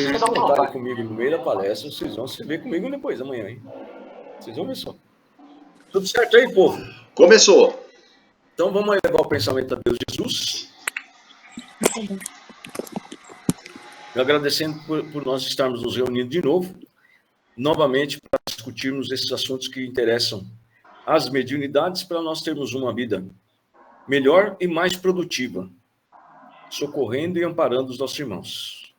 vocês contarem comigo no meio da palestra, vocês vão se ver comigo depois, amanhã, hein? Vocês vão ver só. Tudo certo aí, povo? Começou. Então vamos elevar o pensamento a Deus Jesus. Agradecendo por nós estarmos nos reunindo de novo, novamente, para discutirmos esses assuntos que interessam às mediunidades, para nós termos uma vida melhor e mais produtiva, socorrendo e amparando os nossos irmãos.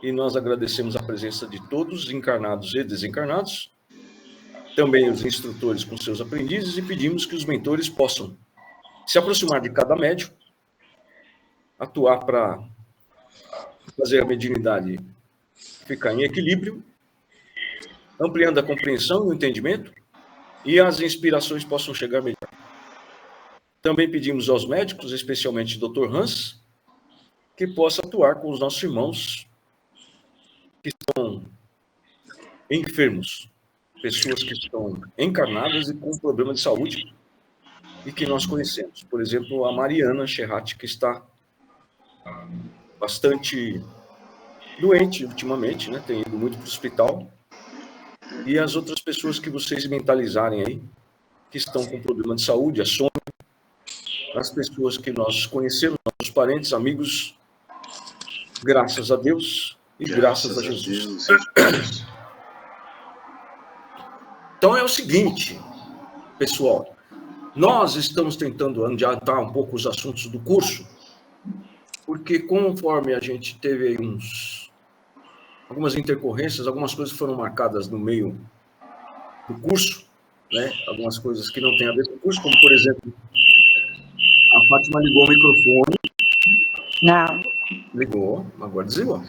E nós agradecemos a presença de todos, encarnados e desencarnados, também os instrutores com seus aprendizes, e pedimos que os mentores possam se aproximar de cada médium, atuar para fazer a mediunidade ficar em equilíbrio, ampliando a compreensão e o entendimento, e as inspirações possam chegar melhor. Também pedimos aos médicos, especialmente o Dr. Hans, que possa atuar com os nossos irmãos que estão enfermos, pessoas que estão encarnadas e com problema de saúde e que nós conhecemos. Por exemplo, a Mariana Cherrat, que está bastante doente ultimamente, né? Tem ido muito para o hospital. E as outras pessoas que vocês mentalizarem aí, que estão com problema de saúde, a Sônia, as pessoas que nós conhecemos, nossos parentes, amigos, graças a Deus e graças a Jesus. Então é o seguinte, pessoal, nós estamos tentando adiantar um pouco os assuntos do curso, porque conforme a gente teve aí algumas intercorrências, algumas coisas foram marcadas no meio do curso, né? Algumas coisas que não têm a ver com o curso, como por exemplo, a Fátima ligou o microfone. Não. Ligou, agora desligou.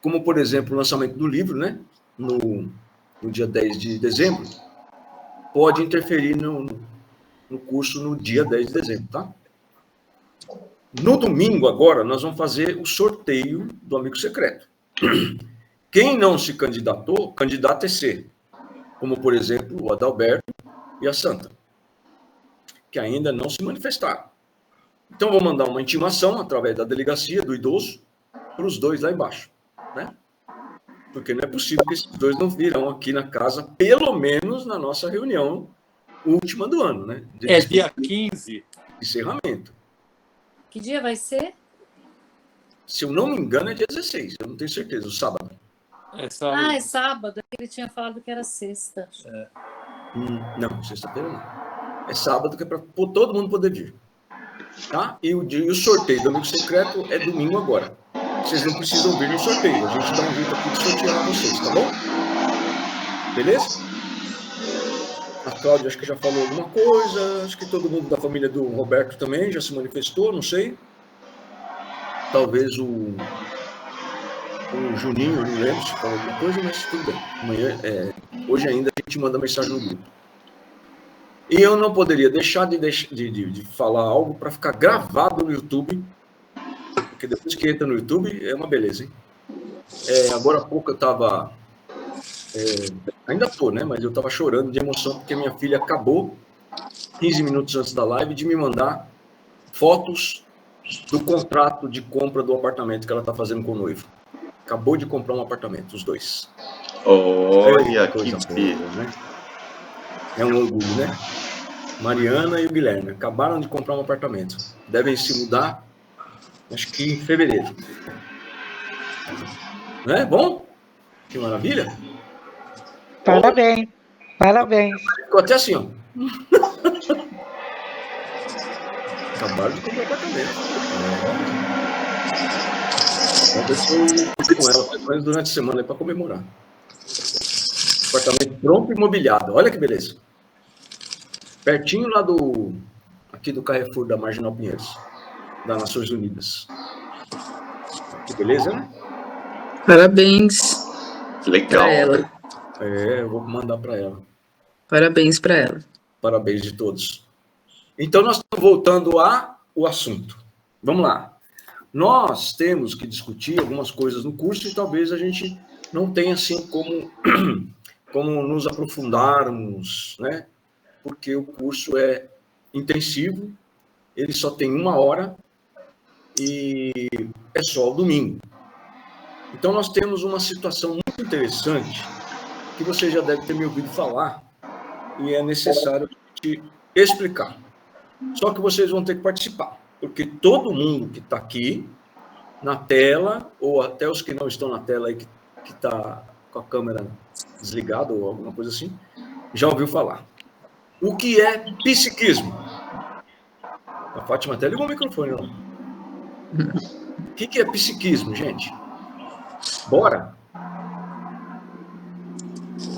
Como por exemplo, o lançamento do livro, né? No dia 10 de dezembro, pode interferir no curso no dia 10 de dezembro, tá? No domingo, agora, nós vamos fazer o sorteio do amigo secreto. Quem não se candidatou, candidata é ser. Como, por exemplo, o Adalberto e a Santa, que ainda não se manifestaram. Então, vou mandar uma intimação através da delegacia do idoso para os dois lá embaixo, né? Porque não é possível que esses dois não virão aqui na casa, pelo menos na nossa reunião última do ano, né? Dia 15. Encerramento. Que dia vai ser? Se eu não me engano, é dia 16, eu não tenho certeza, o sábado. É sábado. Ele tinha falado que era sexta. Não, sexta-feira não. É sábado, que é para todo mundo poder vir. Tá? E o sorteio do amigo secreto é domingo agora. Vocês não precisam vir no sorteio. A gente dá um jeito aqui de sortear vocês, tá bom? Beleza? A Cláudia acho que já falou alguma coisa. Acho que todo mundo da família do Roberto também já se manifestou, não sei. Talvez o Juninho, eu não lembro se falou alguma coisa, mas tudo bem. Amanhã, hoje ainda a gente manda mensagem no grupo. E eu não poderia deixar de falar algo para ficar gravado no YouTube, porque depois que entra no YouTube é uma beleza, hein? Agora há pouco eu estava... ainda estou, né? Mas eu estava chorando de emoção porque minha filha acabou, 15 minutos antes da live, de me mandar fotos do contrato de compra do apartamento que ela está fazendo com o noivo. Acabou de comprar um apartamento, os dois. Olha, que boa, né? É um orgulho, né? Mariana e o Guilherme acabaram de comprar um apartamento. Devem se mudar, acho que em fevereiro. Não é bom? Que maravilha! Parabéns. Parabéns. Ficou até assim, ó. Acabaram de comprar um apartamento. Vamos ver se eu fico com ela, pelo menos durante a semana, para comemorar. Apartamento pronto e mobiliado. Olha que beleza. Pertinho lá aqui do Carrefour da Marginal Pinheiros, das Nações Unidas. Que beleza, né? Parabéns. Legal. Pra ela. Eu vou mandar para ela. Parabéns para ela. Parabéns de todos. Então, nós estamos voltando ao assunto. Vamos lá. Nós temos que discutir algumas coisas no curso e talvez a gente não tenha, assim, como nos aprofundarmos, né? Porque o curso é intensivo, ele só tem 1 hora e é só o domingo. Então, nós temos uma situação muito interessante que você já deve ter me ouvido falar e é necessário te explicar. Só que vocês vão ter que participar, porque todo mundo que está aqui na tela, ou até os que não estão na tela aí, que está com a câmera desligada ou alguma coisa assim, já ouviu falar. O que é psiquismo? A Fátima até ligou o microfone lá. O que é psiquismo, gente? Bora!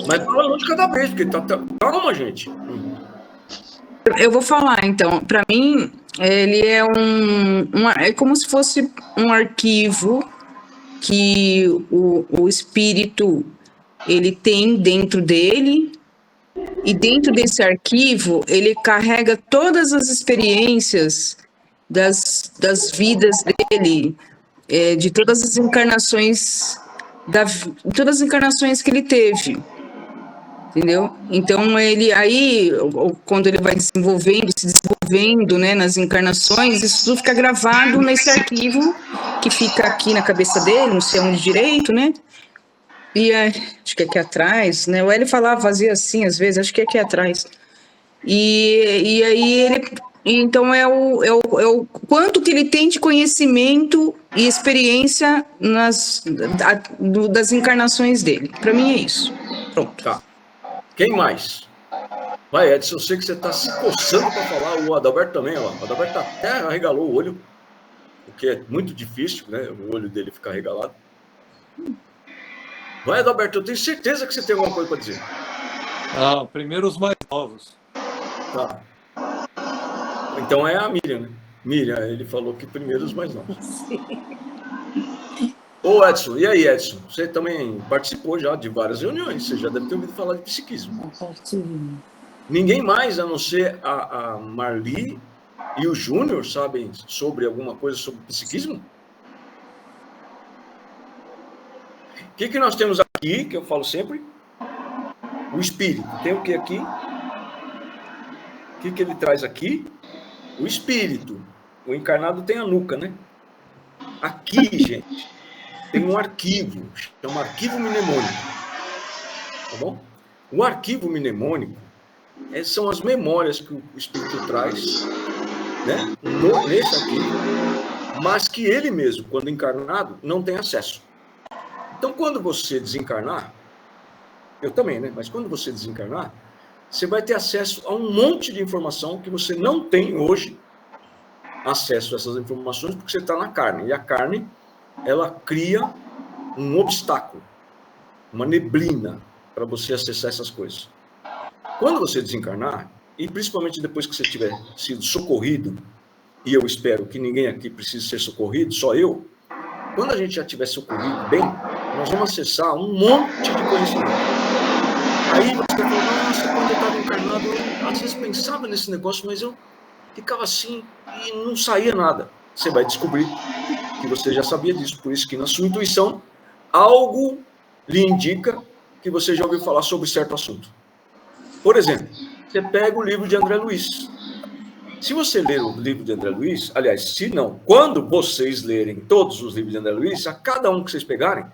Mas fala um de cada vez, porque calma, gente. Eu vou falar, então. Para mim, ele é é como se fosse um arquivo que o espírito ele tem dentro dele, e dentro desse arquivo ele carrega todas as experiências das vidas dele, de todas as encarnações todas as encarnações que ele teve. Entendeu? Então, ele aí, quando ele vai se desenvolvendo, né, nas encarnações, isso tudo fica gravado nesse arquivo que fica aqui na cabeça dele, não sei onde direito, né? E acho que é aqui atrás, né? O Hélio falava, fazia assim, às vezes, acho que é aqui atrás. E aí ele... Então, é o quanto que ele tem de conhecimento e experiência das encarnações dele. Para mim é isso. Pronto. Tá. Quem mais? Vai, Edson, eu sei que você está se coçando para falar, o Adalberto também, ó. O Adalberto até arregalou o olho, o que é muito difícil, né? O olho dele ficar arregalado. Vai, Adalberto, eu tenho certeza que você tem alguma coisa para dizer. Ah, primeiro os mais novos. Tá. Então é a Miriam, né? Miriam, ele falou que primeiro os mais novos. Ô, Edson, e aí, Edson? Você também participou já de várias reuniões, você já deve ter ouvido falar de psiquismo. Ninguém mais, a não ser a Marli e o Júnior, sabem sobre alguma coisa sobre psiquismo? O que nós temos aqui, que eu falo sempre? O espírito. Tem o que aqui? O que ele traz aqui? O espírito. O encarnado tem a nuca, né? Aqui, gente, tem um arquivo, chama arquivo mnemônico. Tá bom? O arquivo mnemônico são as memórias que o espírito traz, né? Nesse arquivo, mas que ele mesmo, quando encarnado, não tem acesso. Então, quando você desencarnar, eu também, né? Mas quando você desencarnar, você vai ter acesso a um monte de informação que você não tem hoje acesso a essas informações, porque você está na carne. E a carne, ela cria um obstáculo, uma neblina para você acessar essas coisas. Quando você desencarnar, e principalmente depois que você tiver sido socorrido, e eu espero que ninguém aqui precise ser socorrido, só eu, quando a gente já tiver socorrido bem, nós vamos acessar um monte de conhecimento. Aí você vai falar, nossa, quando eu estava encarnado, eu às vezes pensava nesse negócio, mas eu ficava assim e não saía nada. Você vai descobrir que você já sabia disso, por isso que na sua intuição, algo lhe indica que você já ouviu falar sobre certo assunto. Por exemplo, você pega o livro de André Luiz. Se você ler o livro de André Luiz, aliás, se não, quando vocês lerem todos os livros de André Luiz, a cada um que vocês pegarem,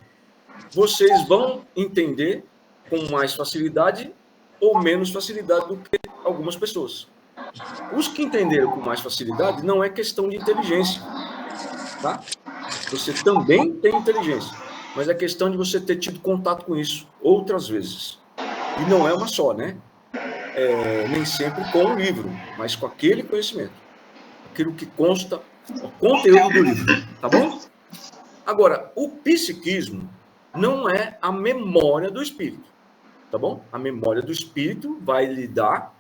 vocês vão entender com mais facilidade ou menos facilidade do que algumas pessoas. Os que entenderam com mais facilidade não é questão de inteligência, tá? Você também tem inteligência, mas é questão de você ter tido contato com isso outras vezes. E não é uma só, né? Nem sempre com o livro, mas com aquele conhecimento. Aquilo que consta, o conteúdo do livro, tá bom? Agora, o psiquismo não é a memória do espírito, tá bom? A memória do espírito vai lhe dar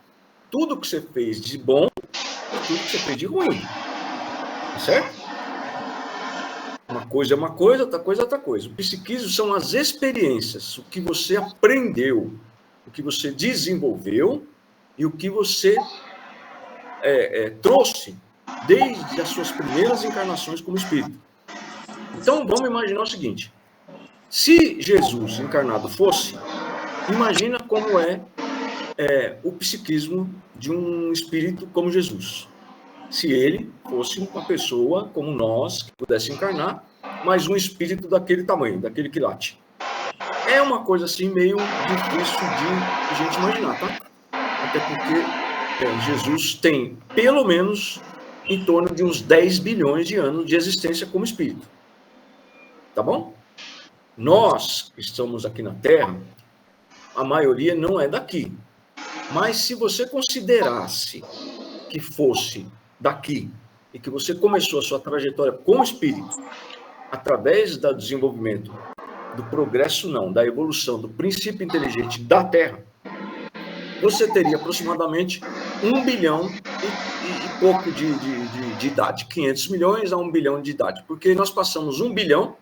tudo que você fez de bom e tudo que você fez de ruim. Tá certo? Uma coisa é uma coisa, outra coisa é outra coisa. O psiquismo são as experiências, o que você aprendeu, o que você desenvolveu e o que você trouxe desde as suas primeiras encarnações como espírito. Então, vamos imaginar o seguinte. Se Jesus encarnado fosse, imagina como é o psiquismo de um espírito como Jesus. se ele fosse uma pessoa como nós, que pudesse encarnar, mas um espírito daquele tamanho, daquele quilate. É uma coisa assim meio difícil de a gente imaginar, tá? Até porque Jesus tem pelo menos em torno de uns 10 bilhões de anos de existência como espírito. Tá bom? Nós que estamos aqui na Terra, a maioria não é daqui. Mas se você considerasse que fosse daqui e que você começou a sua trajetória como espírito através do desenvolvimento, do progresso não, da evolução, do princípio inteligente da Terra, você teria aproximadamente 1 bilhão e pouco de idade, 500 milhões a 1 bilhão de idade, porque nós passamos 1 bilhão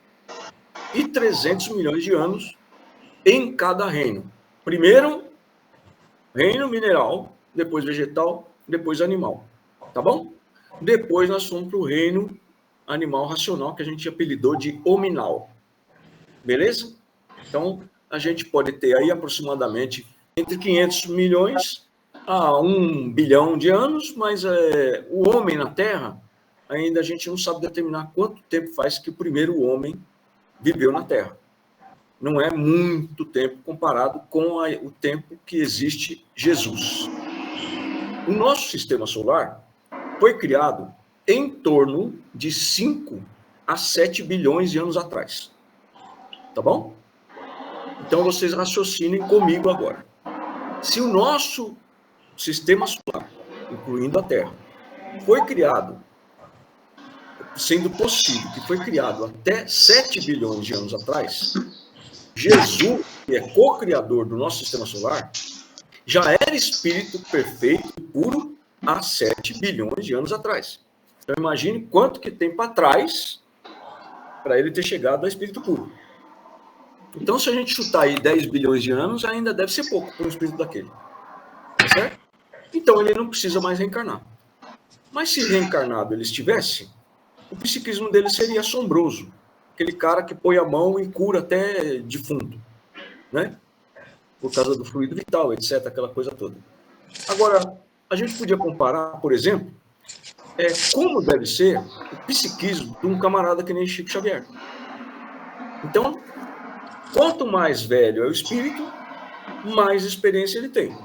e 300 milhões de anos em cada reino. Primeiro, reino mineral, depois vegetal, depois animal. Tá bom? Depois nós fomos para o reino animal racional, que a gente apelidou de hominal. Beleza? Então, a gente pode ter aí aproximadamente entre 500 milhões a 1 bilhão de anos, mas o homem na Terra, ainda a gente não sabe determinar quanto tempo faz que o primeiro homem viveu na Terra. Não é muito tempo comparado com o tempo que existe Jesus. O nosso sistema solar foi criado em torno de 5 a 7 bilhões de anos atrás. Tá bom? Então, vocês raciocinem comigo agora. Se o nosso sistema solar, incluindo a Terra, foi criado, sendo possível que foi criado até 7 bilhões de anos atrás, Jesus, que é co-criador do nosso sistema solar, já era espírito perfeito e puro há 7 bilhões de anos atrás. Então, imagine quanto que tempo atrás para ele ter chegado a espírito puro. Então, se a gente chutar aí 10 bilhões de anos, ainda deve ser pouco para um espírito daquele. Tá certo? Então, ele não precisa mais reencarnar. Mas se reencarnado ele estivesse, o psiquismo dele seria assombroso. Aquele cara que põe a mão e cura até defunto, né? Por causa do fluido vital, etc., aquela coisa toda. Agora, a gente podia comparar, por exemplo, como deve ser o psiquismo de um camarada que nem Chico Xavier. Então, quanto mais velho é o espírito, mais experiência ele tem.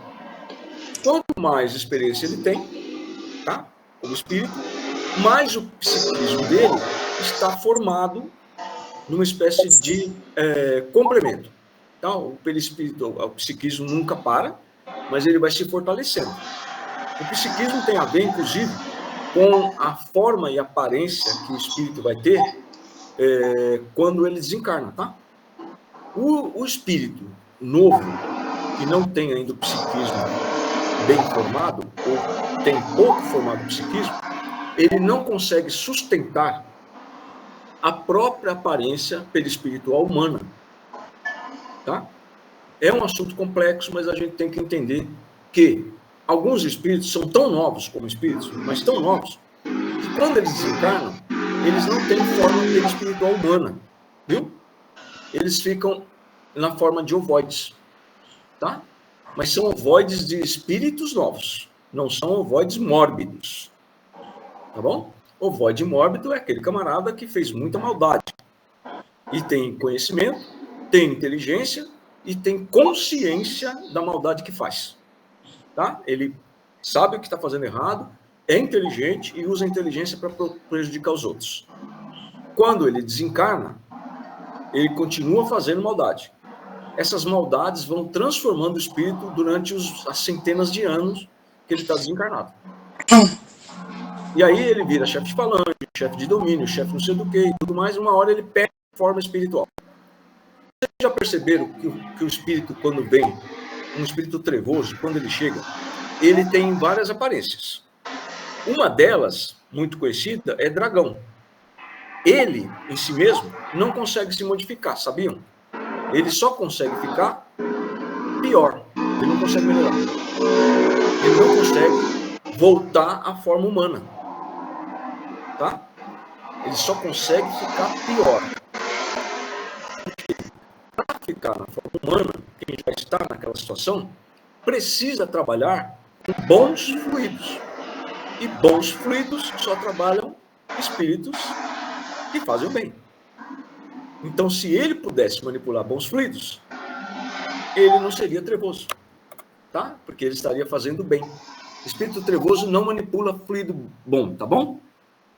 Quanto mais experiência ele tem, tá? Como espírito, mais o psiquismo dele está formado numa espécie de complemento. Então, o perispírito, o psiquismo nunca para, mas ele vai se fortalecendo. O psiquismo tem a ver, inclusive, com a forma e aparência que o espírito vai ter quando ele desencarna, tá? O espírito novo, que não tem ainda o psiquismo bem formado, ou tem pouco formado o psiquismo, ele não consegue sustentar a própria aparência perispiritual humana. Tá? É um assunto complexo, mas a gente tem que entender que alguns espíritos são tão novos como espíritos, mas tão novos, que quando eles desencarnam, eles não têm forma perispiritual humana, viu? Eles ficam na forma de ovoides, tá? Mas são ovoides de espíritos novos, não são ovoides mórbidos, tá bom? Ovoide mórbido é aquele camarada que fez muita maldade e tem conhecimento, tem inteligência e tem consciência da maldade que faz, tá? Ele sabe o que está fazendo errado, é inteligente e usa a inteligência para prejudicar os outros. Quando ele desencarna, ele continua fazendo maldade. Essas maldades vão transformando o espírito durante as centenas de anos que ele está desencarnado. E aí ele vira chefe de falange, chefe de domínio, chefe não sei do que e tudo mais, e uma hora ele perde a forma espiritual. Vocês já perceberam que o espírito, quando vem, um espírito trevoso, quando ele chega, ele tem várias aparências. Uma delas, muito conhecida, é dragão. Ele, em si mesmo, não consegue se modificar, sabiam? Ele só consegue ficar pior. Ele não consegue melhorar. Ele não consegue voltar à forma humana. Tá? Ele só consegue ficar pior. Para ficar na forma humana, quem já está naquela situação, precisa trabalhar com bons fluidos. E bons fluidos só trabalham espíritos que fazem o bem. Então, se ele pudesse manipular bons fluidos, ele não seria trevoso, tá? Porque ele estaria fazendo o bem. Espírito trevoso não manipula fluido bom, tá bom?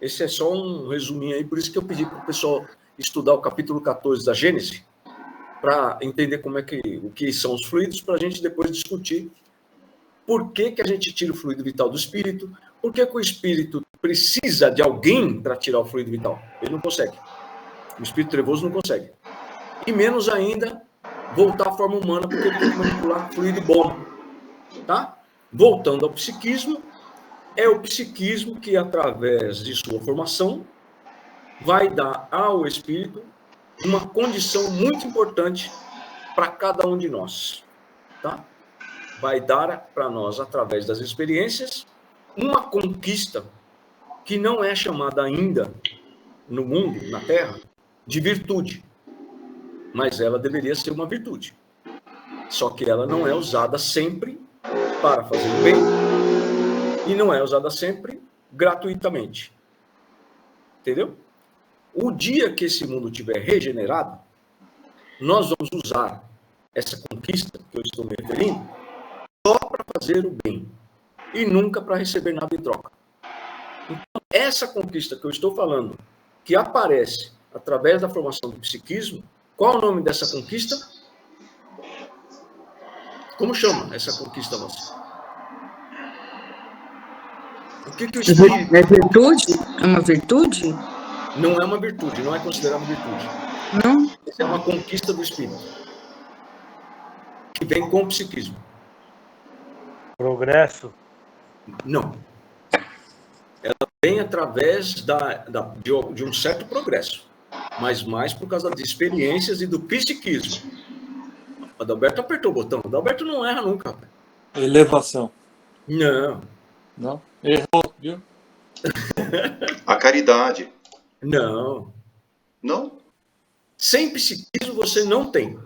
Esse é só um resuminho aí, por isso que eu pedi para o pessoal estudar o capítulo 14 da Gênesis, para entender o que são os fluidos, para a gente depois discutir por que a gente tira o fluido vital do espírito, por que o espírito precisa de alguém para tirar o fluido vital. Ele não consegue. O espírito trevoso não consegue. E menos ainda voltar à forma humana, porque ele tem que manipular fluido bom. Tá? Voltando ao psiquismo, é o psiquismo que, através de sua formação, vai dar ao espírito uma condição muito importante para cada um de nós. Tá? Vai dar para nós, através das experiências, uma conquista que não é chamada ainda, no mundo, na Terra, de virtude. Mas ela deveria ser uma virtude. Só que ela não é usada sempre para fazer o bem e não é usada sempre gratuitamente. Entendeu? O dia que esse mundo estiver regenerado, nós vamos usar essa conquista que eu estou me referindo só para fazer o bem e nunca para receber nada em troca. Então, essa conquista que eu estou falando, que aparece através da formação do psiquismo, qual é o nome dessa conquista? Como chama essa conquista nossa? O que o espírito... É virtude? É uma virtude? Não é uma virtude, não é considerada virtude. Não? Essa é uma conquista do espírito, que vem com o psiquismo. Progresso? Não. Ela vem através de um certo progresso, mas mais por causa de experiências e do psiquismo. O Adalberto apertou o botão. O Adalberto não erra nunca. Elevação. Não. Não? Errou, viu? A caridade. Não. Não? Sem psiquismo você não tem.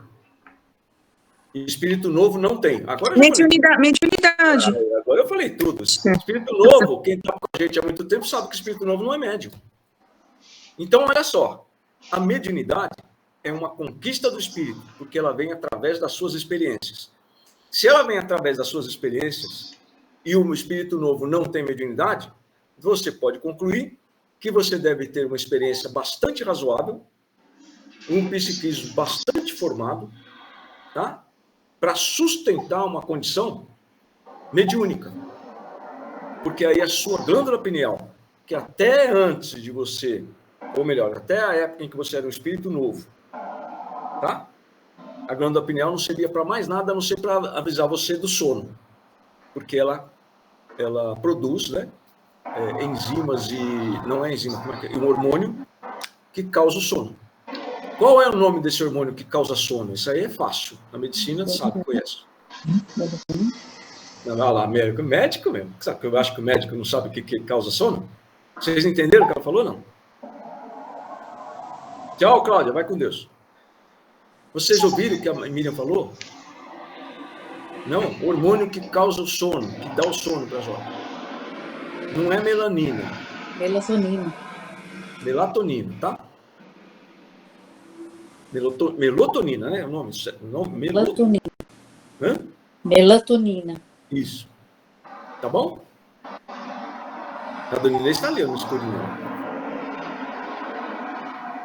Espírito novo não tem. Agora eu Mediunidade. Agora eu falei tudo. Espírito novo, quem está com a gente há muito tempo sabe que espírito novo não é médium. Então, olha só. A mediunidade é uma conquista do espírito, porque ela vem através das suas experiências. Se ela vem através das suas experiências e o espírito novo não tem mediunidade, você pode concluir que você deve ter uma experiência bastante razoável, um psiquismo bastante formado, tá? Para sustentar uma condição mediúnica. Porque aí a sua glândula pineal, que até antes de você, ou melhor, até a época em que você era um espírito novo, tá? A glândula pineal não servia para mais nada, a não ser para avisar você do sono. Porque ela produz, né? Enzimas e... Não é enzima, como é que é? Um hormônio que causa o sono. Qual é o nome desse hormônio que causa sono? Isso aí é fácil. A medicina sabe, conhece. Olha lá, médico mesmo. Sabe que eu acho que o médico não sabe o que causa sono? Vocês entenderam o que ela falou, não? Tchau, Cláudia, vai com Deus. Vocês ouviram o que a Miriam falou? Não, hormônio que causa o sono, que dá o sono para a jovem. Não é melanina. Melatonina. Melatonina, tá? Melatonina, né? O nome? Melatonina. Hã? Melatonina. Isso. Tá bom? A Dona Inês está ali no escurinho.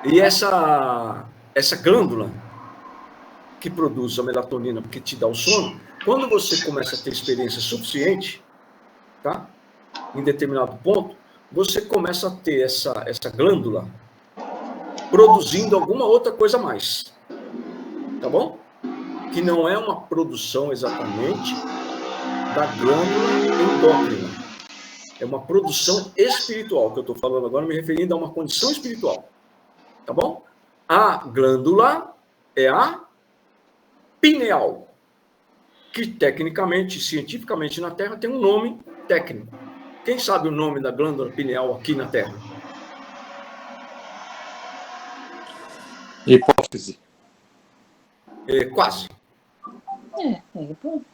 E essa glândula que produz a melatonina, que te dá o sono, quando você começa a ter experiência suficiente, tá? Em determinado ponto, você começa a ter essa glândula produzindo alguma outra coisa a mais. Tá bom? Que não é uma produção exatamente da glândula endócrina. É uma produção espiritual, que eu estou falando agora, me referindo a uma condição espiritual. Tá bom? A glândula é a pineal, que tecnicamente, cientificamente na Terra, tem um nome técnico. Quem sabe o nome da glândula pineal aqui na Terra? Hipófise. Quase. Pronto.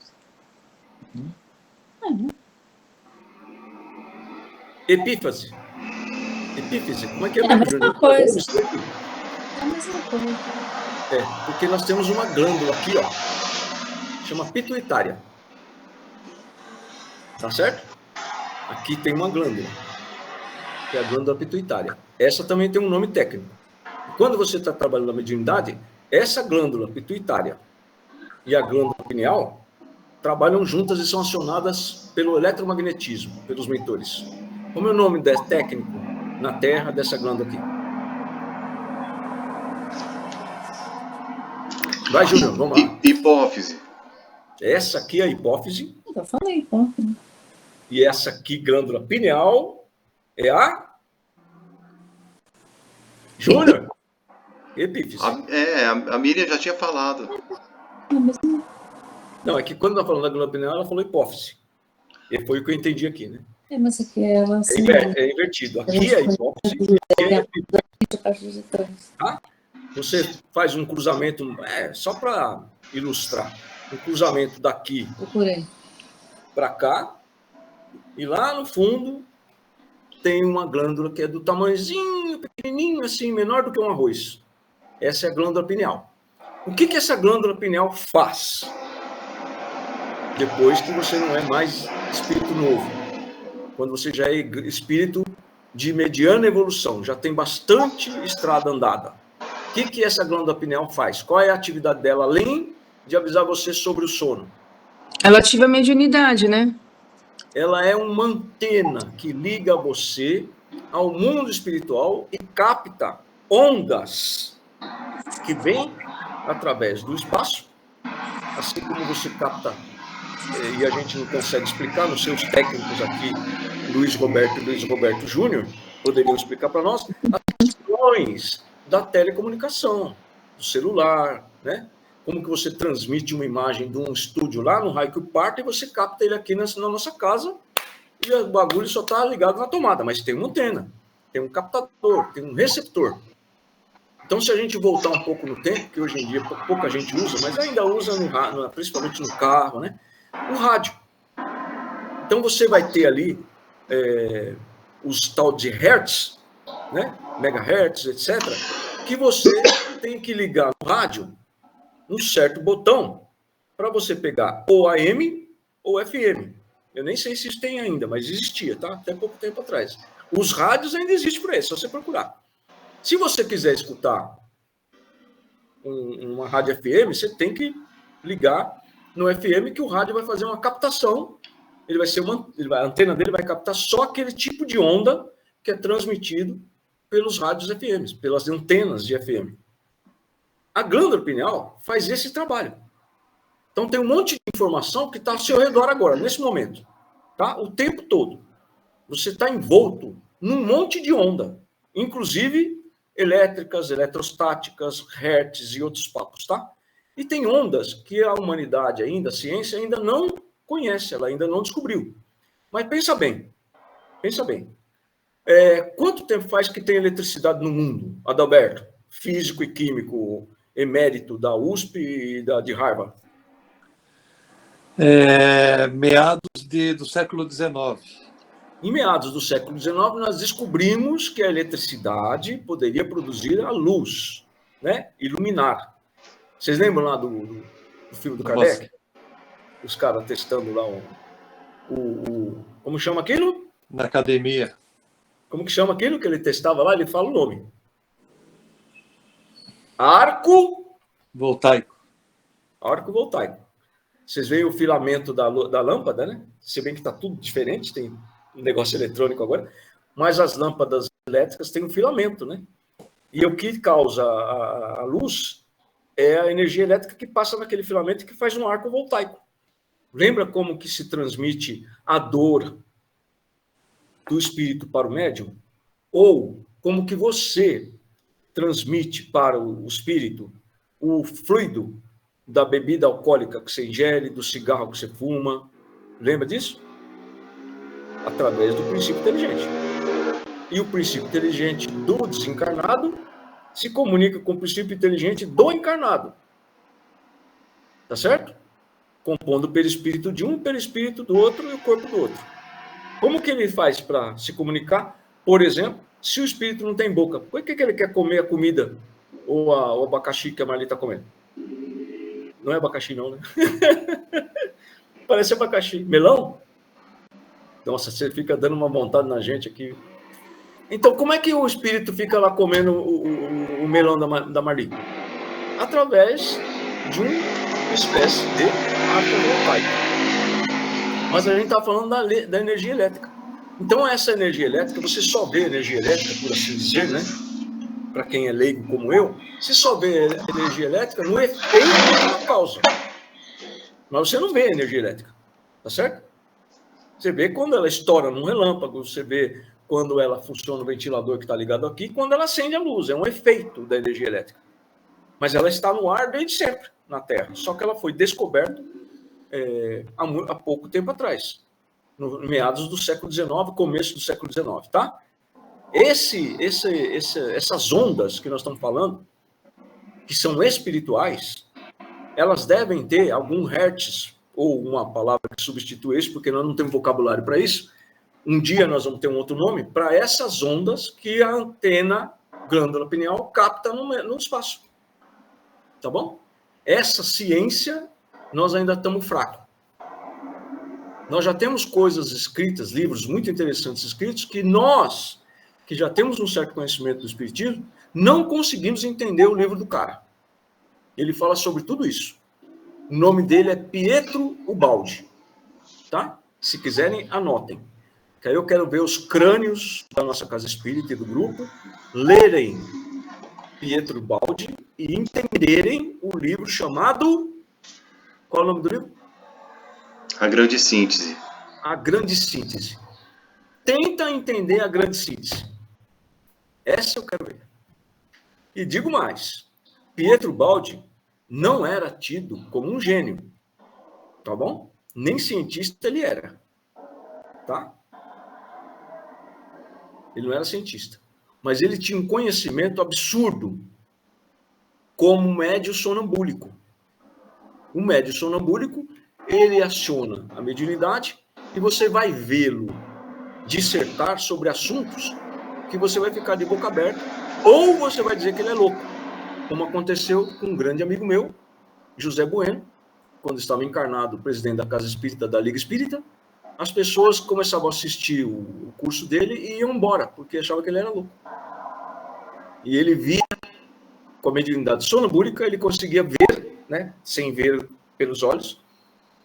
Epífise. Epífise, como é que é? É a mesmo, mesma Júnior? coisa. É a mesma coisa. É, porque nós temos uma glândula aqui, ó, chama pituitária. Tá certo? Aqui tem uma glândula, que é a glândula pituitária. Essa também tem um nome técnico. Quando você está trabalhando na mediunidade, essa glândula pituitária e a glândula pineal trabalham juntas e são acionadas pelo eletromagnetismo, pelos mentores. Como é o nome técnico na Terra dessa glândula aqui? Vai, Júnior, vamos lá. Hipófise. Essa aqui é a hipófise. Eu já falei, pô. E essa aqui, glândula pineal, é a... Júnior? Epífise. A Miriam já tinha falado. É a mesma. Não, é que quando nós falamos da glândula pineal, ela falou hipófise. E foi o que eu entendi aqui, né? É, mas aqui ela assim. É invertido. Aqui é a hipófise e aqui é a epífise. A parte de trás. Tá? Você faz um cruzamento, só para ilustrar, um cruzamento daqui Procurei. para cá, e lá no fundo tem uma glândula que é do tamanhozinho, pequenininho, assim, menor do que um arroz. Essa é a glândula pineal. O que essa glândula pineal faz? Depois que você não é mais espírito novo, quando você já é espírito de mediana evolução, já tem bastante estrada andada. O que essa glândula pineal faz? Qual é a atividade dela, além de avisar você sobre o sono? Ela ativa a mediunidade, né? Ela é uma antena que liga você ao mundo espiritual e capta ondas que vêm através do espaço, assim como você capta, e a gente não consegue explicar, nos seus técnicos aqui, Luiz Roberto e Luiz Roberto Júnior, poderiam explicar para nós as questões da telecomunicação, do celular, né? Como que você transmite uma imagem de um estúdio lá no Haiku Park e você capta ele aqui na nossa casa e o bagulho só está ligado na tomada, mas tem uma antena, tem um captador, tem um receptor. Então, se a gente voltar um pouco no tempo, que hoje em dia pouca gente usa, mas ainda usa, principalmente no carro, né? O rádio. Então, você vai ter ali os tal de hertz, né? Megahertz, etc., que você tem que ligar no rádio um certo botão para você pegar ou AM ou FM. Eu nem sei se isso tem ainda, mas existia, tá? Até pouco tempo atrás. Os rádios ainda existem por aí, é só você procurar. Se você quiser escutar uma rádio FM, você tem que ligar no FM, que o rádio vai fazer uma captação. A antena dele vai captar só aquele tipo de onda que é transmitido pelos rádios FM, pelas antenas de FM. A glândula pineal faz esse trabalho. Então tem um monte de informação que está ao seu redor agora, nesse momento. Tá? O tempo todo. Você está envolto num monte de onda, inclusive elétricas, eletrostáticas, hertz e outros papos, tá? E tem ondas que a humanidade ainda, a ciência ainda não conhece, ela ainda não descobriu. Mas pensa bem. Quanto tempo faz que tem eletricidade no mundo, Adalberto? Físico e químico, emérito da USP e de Harvard. Meados do século XIX. Em meados do século XIX, nós descobrimos que a eletricidade poderia produzir a luz, né? Iluminar. Vocês lembram lá do filme do Kardec? Os caras testando lá como chama aquilo? Na academia. Como que chama aquilo que ele testava lá? Ele fala o nome. Arco voltaico. Vocês veem o filamento da lâmpada, né? Se bem que está tudo diferente, tem um negócio eletrônico agora, mas as lâmpadas elétricas têm um filamento, né? E o que causa a luz é a energia elétrica que passa naquele filamento e que faz um arco voltaico. Lembra como que se transmite a dor do espírito para o médium? Ou como que você transmite para o espírito o fluido da bebida alcoólica que você ingere, do cigarro que você fuma? Lembra disso? Através do princípio inteligente. E o princípio inteligente do desencarnado se comunica com o princípio inteligente do encarnado. Tá certo? Compondo o perispírito de um, o perispírito do outro e o corpo do outro. Como que ele faz para se comunicar? Por exemplo, se o espírito não tem boca, por que ele quer comer a comida ou o abacaxi que a Marli está comendo? Não é abacaxi não, né? Parece abacaxi. Melão? Nossa, você fica dando uma vontade na gente aqui. Então, como é que o espírito fica lá comendo o melão da Marli? Através de uma espécie de arco voltaico. Mas a gente está falando da energia elétrica. Então, essa energia elétrica, você só vê energia elétrica, por assim dizer, né? Para quem é leigo como eu, você só vê energia elétrica no efeito da causa. Mas você não vê energia elétrica, tá certo? Você vê quando ela estoura num relâmpago, você vê quando ela funciona no ventilador que está ligado aqui, quando ela acende a luz. É um efeito da energia elétrica. Mas ela está no ar desde sempre na Terra. Só que ela foi descoberta há pouco tempo atrás, no meados do século XIX, começo do século XIX, tá? Essas ondas que nós estamos falando, que são espirituais, elas devem ter algum hertz, ou uma palavra que substitui isso, porque nós não temos vocabulário para isso. Um dia nós vamos ter um outro nome para essas ondas que a antena glândula pineal capta no espaço. Tá bom? Essa ciência, nós ainda estamos fracos. Nós já temos coisas escritas, livros muito interessantes escritos, que nós, que já temos um certo conhecimento do espiritismo, não conseguimos entender o livro do cara. Ele fala sobre tudo isso. O nome dele é Pietro Ubaldi. Tá? Se quiserem, anotem. Que aí eu quero ver os crânios da nossa Casa Espírita e do grupo lerem Pietro Ubaldi e entenderem o livro chamado... Qual é o nome do livro? A Grande Síntese. A Grande Síntese. Tenta entender a Grande Síntese. Essa eu quero ver. E digo mais. Pietro Ubaldi não era tido como um gênio. Tá bom? Nem cientista ele era. Tá? Ele não era cientista. Mas ele tinha um conhecimento absurdo como médio sonambúlico. O médio sonambúlico, ele aciona a mediunidade e você vai vê-lo dissertar sobre assuntos que você vai ficar de boca aberta ou você vai dizer que ele é louco, como aconteceu com um grande amigo meu, José Bueno, quando estava encarnado presidente da Casa Espírita, da Liga Espírita. As pessoas começavam a assistir o curso dele e iam embora, porque achavam que ele era louco. E ele via, com a mediunidade sonambúlica, ele conseguia ver, né, sem ver pelos olhos,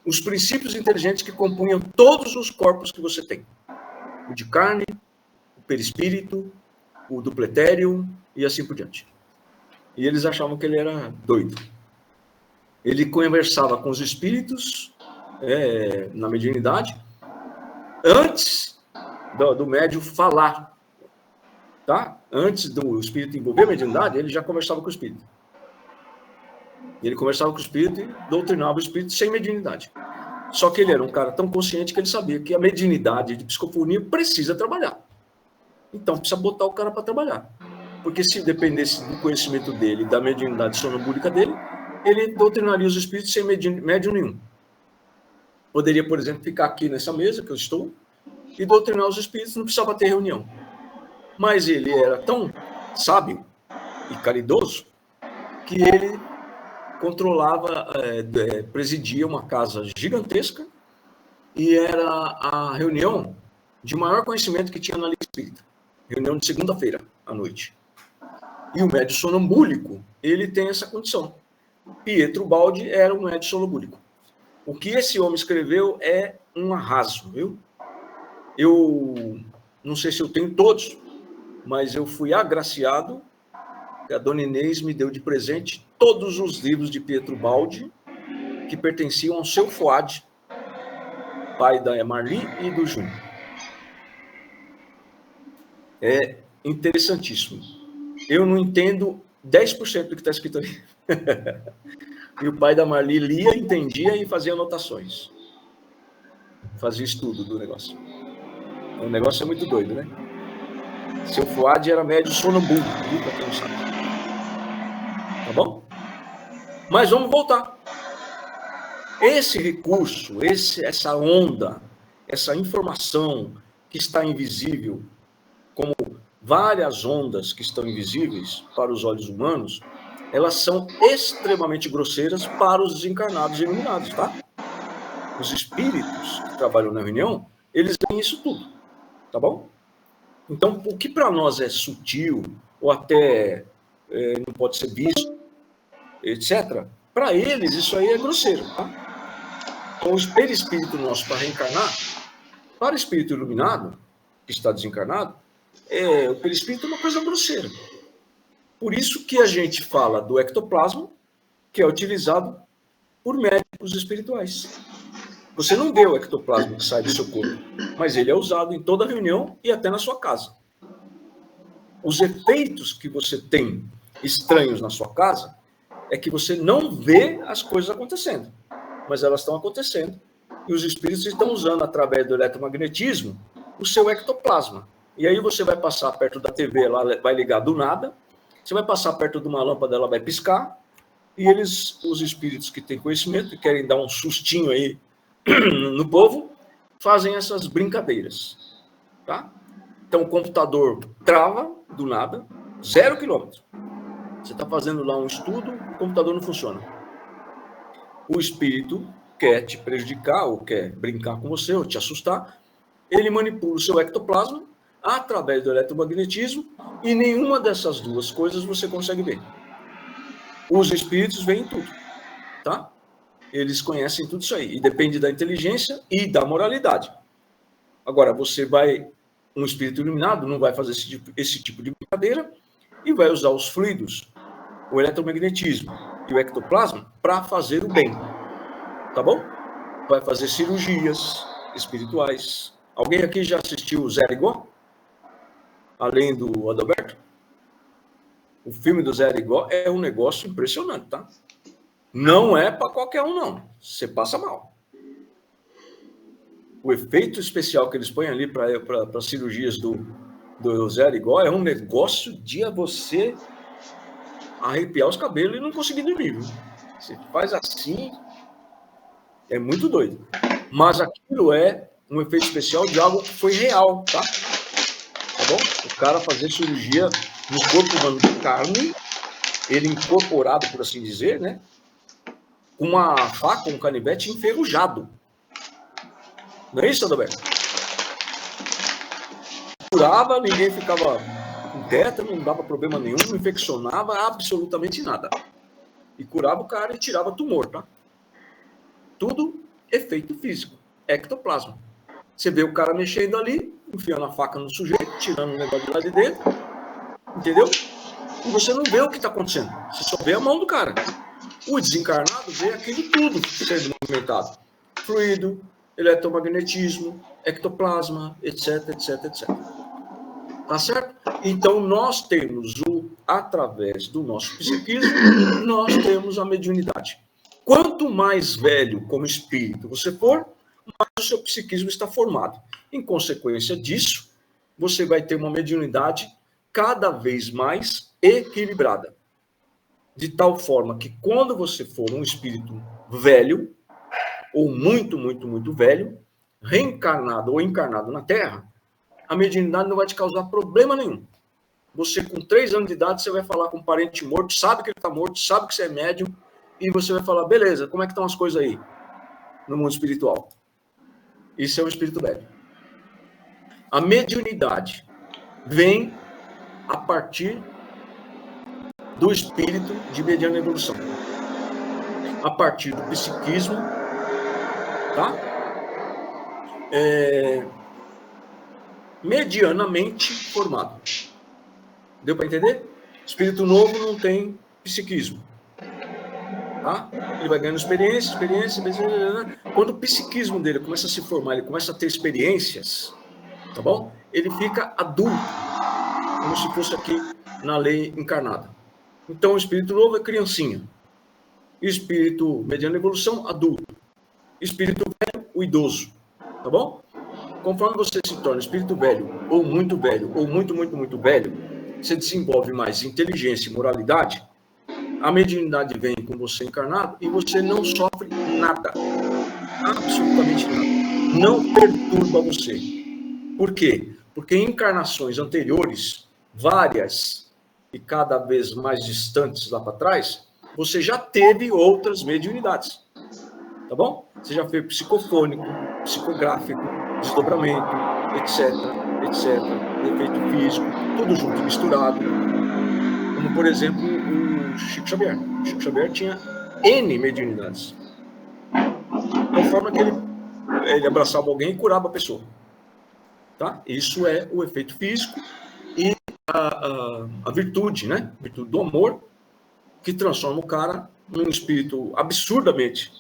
os princípios inteligentes que compunham todos os corpos que você tem. O de carne, o perispírito, o dupletério e assim por diante. E eles achavam que ele era doido. Ele conversava com os espíritos na mediunidade antes do médium falar. Tá? Antes do espírito envolver a mediunidade, ele já conversava com o espírito. Ele conversava com o espírito e doutrinava o espírito sem mediunidade. Só que ele era um cara tão consciente que ele sabia que a mediunidade de psicofonia precisa trabalhar. Então, precisa botar o cara para trabalhar. Porque se dependesse do conhecimento dele, da mediunidade sonambúlica dele, ele doutrinaria os espíritos sem médium nenhum. Poderia, por exemplo, ficar aqui nessa mesa que eu estou e doutrinar os espíritos, não precisava ter reunião. Mas ele era tão sábio e caridoso que ele controlava, presidia uma casa gigantesca e era a reunião de maior conhecimento que tinha na Liga Espírita. Reunião de segunda-feira à noite. E o médium sonambúlico, ele tem essa condição. Pietro Ubaldi era um médium sonambúlico. O que esse homem escreveu é um arraso, viu? Eu não sei se eu tenho todos, mas eu fui agraciado, a dona Inês me deu de presente todos os livros de Pietro Ubaldi que pertenciam ao seu Fuad, pai da Marli e do Júnior. É interessantíssimo. Eu não entendo 10% do que está escrito ali. E o pai da Marli lia, entendia e fazia anotações. Fazia estudo do negócio. O negócio é muito doido, né? Seu Fuad era médio sonambúlico, viu, para quem não sabe. Tá bom? Mas vamos voltar. Esse recurso, essa onda, essa informação, que está invisível, como várias ondas que estão invisíveis para os olhos humanos, elas são extremamente grosseiras para os desencarnados e iluminados, tá? Os espíritos que trabalham na reunião, eles veem isso tudo, tá bom? Então, o que para nós é sutil, ou até não pode ser visto, etc., para eles isso aí é grosseiro, tá? Então, o perispírito nosso para reencarnar, para o espírito iluminado, que está desencarnado, o perispírito é uma coisa grosseira. Por isso que a gente fala do ectoplasma, que é utilizado por médicos espirituais. Você não vê o ectoplasma que sai do seu corpo, mas ele é usado em toda reunião e até na sua casa. Os efeitos que você tem estranhos na sua casa é que você não vê as coisas acontecendo, mas elas estão acontecendo. E os espíritos estão usando, através do eletromagnetismo, o seu ectoplasma. E aí você vai passar perto da TV, ela vai ligar do nada, você vai passar perto de uma lâmpada, ela vai piscar, e eles, os espíritos que têm conhecimento e querem dar um sustinho aí no povo, fazem essas brincadeiras, tá? Então o computador trava do nada, 0 quilômetro. Você está fazendo lá um estudo, o computador não funciona. O espírito quer te prejudicar, ou quer brincar com você, ou te assustar, ele manipula o seu ectoplasma através do eletromagnetismo, e nenhuma dessas duas coisas você consegue ver. Os espíritos veem tudo, tá? Eles conhecem tudo isso aí, e depende da inteligência e da moralidade. Agora, um espírito iluminado não vai fazer esse tipo de brincadeira e vai usar os fluidos, o eletromagnetismo e o ectoplasma para fazer o bem, tá bom? Vai fazer cirurgias espirituais. Alguém aqui já assistiu o Zé Arigó? Além do Adalberto? O filme do Zé Arigó é um negócio impressionante, tá? Não é para qualquer um, não. Você passa mal. O efeito especial que eles põem ali para cirurgias do Zé Arigó é um negócio de você arrepiar os cabelos e não conseguir dormir. Viu? Você faz assim, é muito doido. Mas aquilo é um efeito especial de algo que foi real, tá? Tá bom? O cara fazer cirurgia no corpo humano de carne, ele incorporado, por assim dizer, né? Com uma faca, um canivete enferrujado. Não é isso, Adalberto? Curava, ninguém ficava com tétano, não dava problema nenhum, não infeccionava absolutamente nada. E curava o cara e tirava tumor, tá? Tudo efeito físico, ectoplasma. Você vê o cara mexendo ali, enfiando a faca no sujeito, tirando o negócio de lá de dentro, entendeu? E você não vê o que está acontecendo, você só vê a mão do cara. O desencarnado vê aquilo tudo sendo movimentado. Fluido, eletromagnetismo, ectoplasma, etc, etc, etc. Tá certo? Então, nós temos através do nosso psiquismo, nós temos a mediunidade. Quanto mais velho como espírito você for, mais o seu psiquismo está formado. Em consequência disso, você vai ter uma mediunidade cada vez mais equilibrada. De tal forma que quando você for um espírito velho, ou muito, muito, muito velho, reencarnado ou encarnado na Terra, a mediunidade não vai te causar problema nenhum. Você, com 3 anos de idade, você vai falar com um parente morto, sabe que ele está morto, sabe que você é médium, e você vai falar, beleza, como é que estão as coisas aí no mundo espiritual? Isso é um espírito velho. A mediunidade vem a partir do espírito de mediana evolução. A partir do psiquismo, tá? Medianamente formado. Deu para entender? Espírito novo não tem psiquismo. Tá? Ele vai ganhando experiência. Quando o psiquismo dele começa a se formar, ele começa a ter experiências, tá bom? Ele fica adulto, como se fosse aqui na lei encarnada. Então, o espírito novo é criancinha. Espírito mediano evolução, adulto. Espírito velho, o idoso. Tá bom? Conforme você se torna espírito velho, ou muito muito, muito velho, você desenvolve mais inteligência e moralidade, a mediunidade vem com você encarnado e você não sofre nada. Absolutamente nada. Não perturba você. Por quê? Porque em encarnações anteriores, várias e cada vez mais distantes lá para trás, você já teve outras mediunidades. Tá bom? Você já fez psicofônico, psicográfico, desdobramento, etc, etc, efeito físico, tudo junto, misturado. Como, por exemplo, o Chico Xavier. O Chico Xavier tinha N mediunidades. De forma que ele abraçava alguém e curava a pessoa. Tá? Isso é o efeito físico e a virtude, né? A virtude do amor, que transforma o cara num espírito absurdamente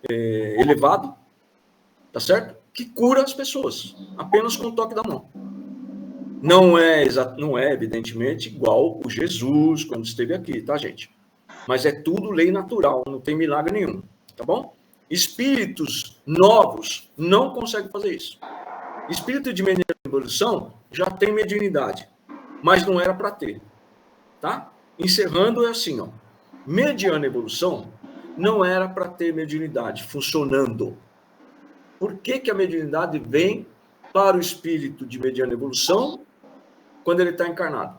elevado, tá certo? Que cura as pessoas, apenas com o toque da mão. Não é evidentemente igual o Jesus quando esteve aqui, tá, gente? Mas é tudo lei natural, não tem milagre nenhum, tá bom? Espíritos novos não conseguem fazer isso. Espírito de mediana evolução já tem mediunidade, mas não era para ter, tá? Encerrando é assim, ó. Mediana evolução não era para ter mediunidade funcionando. Por que a mediunidade vem para o espírito de mediana evolução quando ele está encarnado?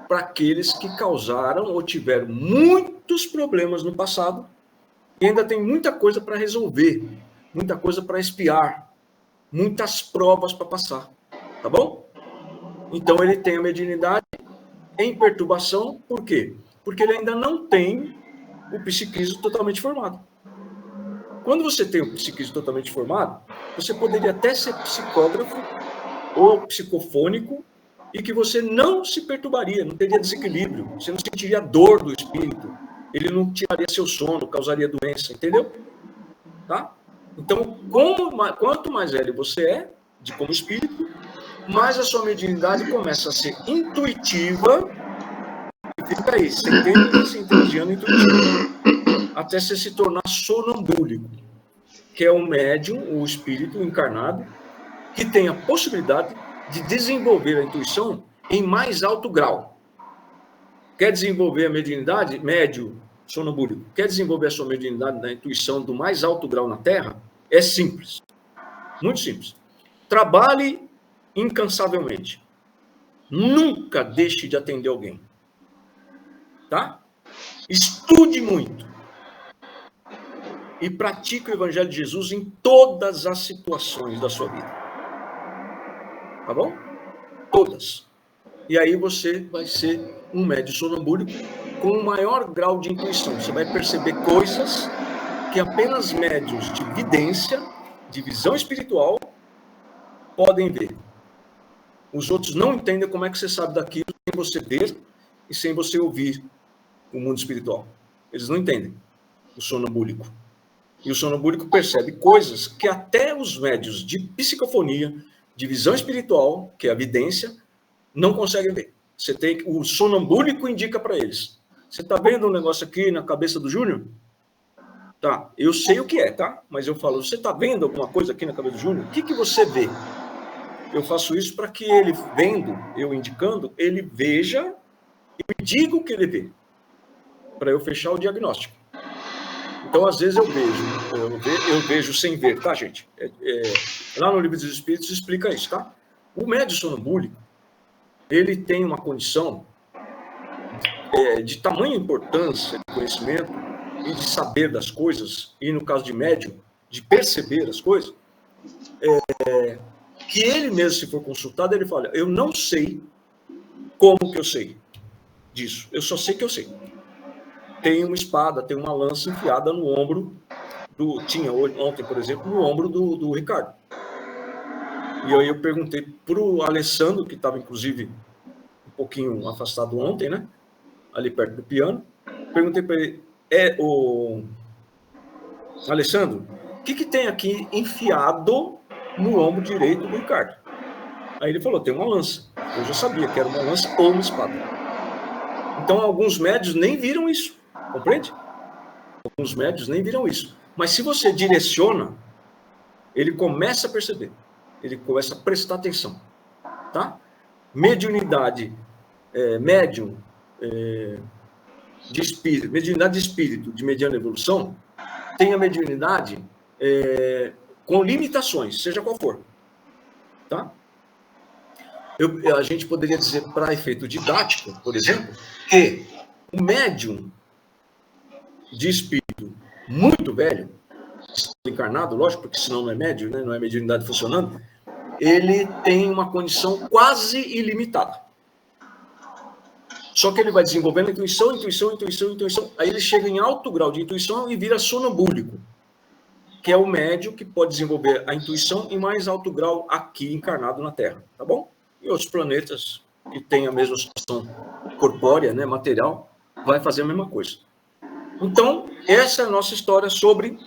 Para aqueles que causaram ou tiveram muitos problemas no passado e ainda tem muita coisa para resolver, muita coisa para expiar, muitas provas para passar, tá bom? Então ele tem a mediunidade em perturbação, por quê? Porque ele ainda não tem o psiquismo totalmente formado. Quando você tem o psiquismo totalmente formado, você poderia até ser psicógrafo ou psicofônico e que você não se perturbaria, não teria desequilíbrio, você não sentiria dor do espírito, ele não tiraria seu sono, causaria doença, entendeu? Tá? Então, quanto mais velho você é, como espírito, mais a sua mediunidade começa a ser intuitiva, e fica aí, centenas e centenas de anos intuitiva, até você se tornar sonambúlico, que é um médium, o espírito encarnado, que tem a possibilidade de desenvolver a intuição em mais alto grau. Quer desenvolver a mediunidade? Médio, sonambúlico. Quer desenvolver a sua mediunidade na intuição do mais alto grau na Terra? É simples. Muito simples. Trabalhe incansavelmente. Nunca deixe de atender alguém. Tá? Estude muito. E pratique o Evangelho de Jesus em todas as situações da sua vida. Tá bom? Todas. E aí você vai ser um médium sonambúlico com um maior grau de intuição. Você vai perceber coisas que apenas médiuns de vidência, de visão espiritual, podem ver. Os outros não entendem como é que você sabe daquilo sem você ver e sem você ouvir o mundo espiritual. Eles não entendem o sonambúlico. E o sonambúlico percebe coisas que até os médiuns de psicofonia, de visão espiritual, que é a vidência, não conseguem ver. O sonambúlico indica para eles. Você está vendo um negócio aqui na cabeça do Júnior? Tá, eu sei o que é, tá? Mas eu falo, você está vendo alguma coisa aqui na cabeça do Júnior? O que você vê? Eu faço isso para que ele, vendo, eu indicando, ele veja e me diga o que ele vê. Para eu fechar o diagnóstico. Então, às vezes eu vejo sem ver, tá, gente? Lá no Livro dos Espíritos explica isso, tá? O médium sonambúlico, ele tem uma condição de tamanha importância de conhecimento e de saber das coisas, e no caso de médium, de perceber as coisas, que ele mesmo, se for consultado, ele fala, eu não sei como que eu sei disso, eu só sei que eu sei. Tem uma espada, tem uma lança enfiada no ombro, tinha ontem, por exemplo, no ombro do Ricardo. E aí eu perguntei para o Alessandro, que estava, inclusive, um pouquinho afastado ontem, né? Ali perto do piano. Perguntei para ele, Alessandro, o que tem aqui enfiado no ombro direito do Ricardo? Aí ele falou, tem uma lança. Eu já sabia que era uma lança ou uma espada. Então, alguns médios nem viram isso. Compreende? Alguns médios nem viram isso. Mas se você direciona, ele começa a perceber. Ele começa a prestar atenção. Tá? Mediunidade, médium de espírito, mediunidade de espírito de mediana evolução, tem a mediunidade com limitações, seja qual for. tá? A gente poderia dizer, para efeito didático, por exemplo, que o médium de espírito muito velho, encarnado, lógico, porque senão não é médium, né? Não é mediunidade funcionando, ele tem uma condição quase ilimitada. Só que ele vai desenvolvendo intuição, aí ele chega em alto grau de intuição e vira sonambúlico, que é o médium que pode desenvolver a intuição em mais alto grau aqui encarnado na Terra, tá bom? E outros planetas que têm a mesma situação corpórea, né, material, vai fazer a mesma coisa. Então, essa é a nossa história sobre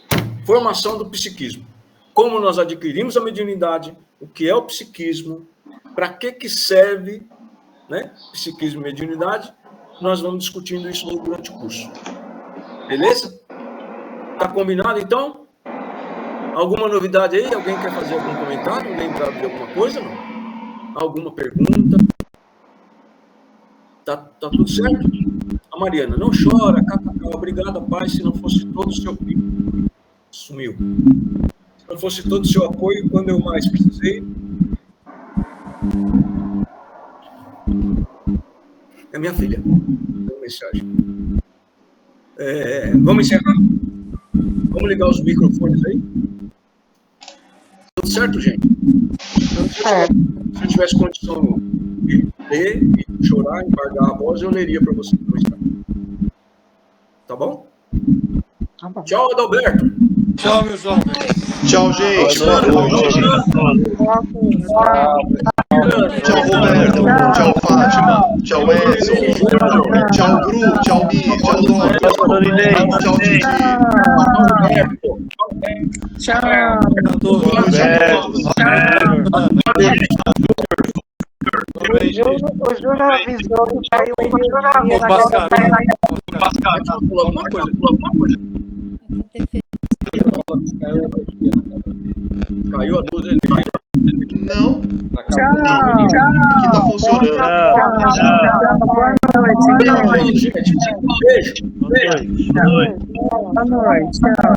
formação do psiquismo. Como nós adquirimos a mediunidade, o que é o psiquismo, para que serve, né, psiquismo e mediunidade, nós vamos discutindo isso durante o curso. Beleza? Tá combinado, então? Alguma novidade aí? Alguém quer fazer algum comentário? Lembrar de alguma coisa? Não? Alguma pergunta? Tá tudo certo? A Mariana, não chora, obrigada, pai, se não fosse todo o seu filho. Sumiu. Se não fosse todo o seu apoio, quando eu mais precisei. É minha filha. Uma mensagem. Vamos encerrar? Vamos ligar os microfones aí? Tudo certo, gente? Então, se eu tivesse condição de ler e chorar, embargar a voz, eu leria para vocês. Tá bom? Tá bom. Tchau, Adalberto. Tchau, meu jovem. Tchau, gente. Boa noite. Tchau, Roberto. Tchau, Fátima. Tchau, Edson. Tchau, Gru. Tchau, Mi. Tchau, Dona. Tchau, Titi. Tchau. O Júnior avisou que caiu um dia Alguma coisa. Caiu a luz, ele caiu. Não. Tchau. Aqui tá funcionando. Boa noite. Gente, beijo. Boa noite. Tchau.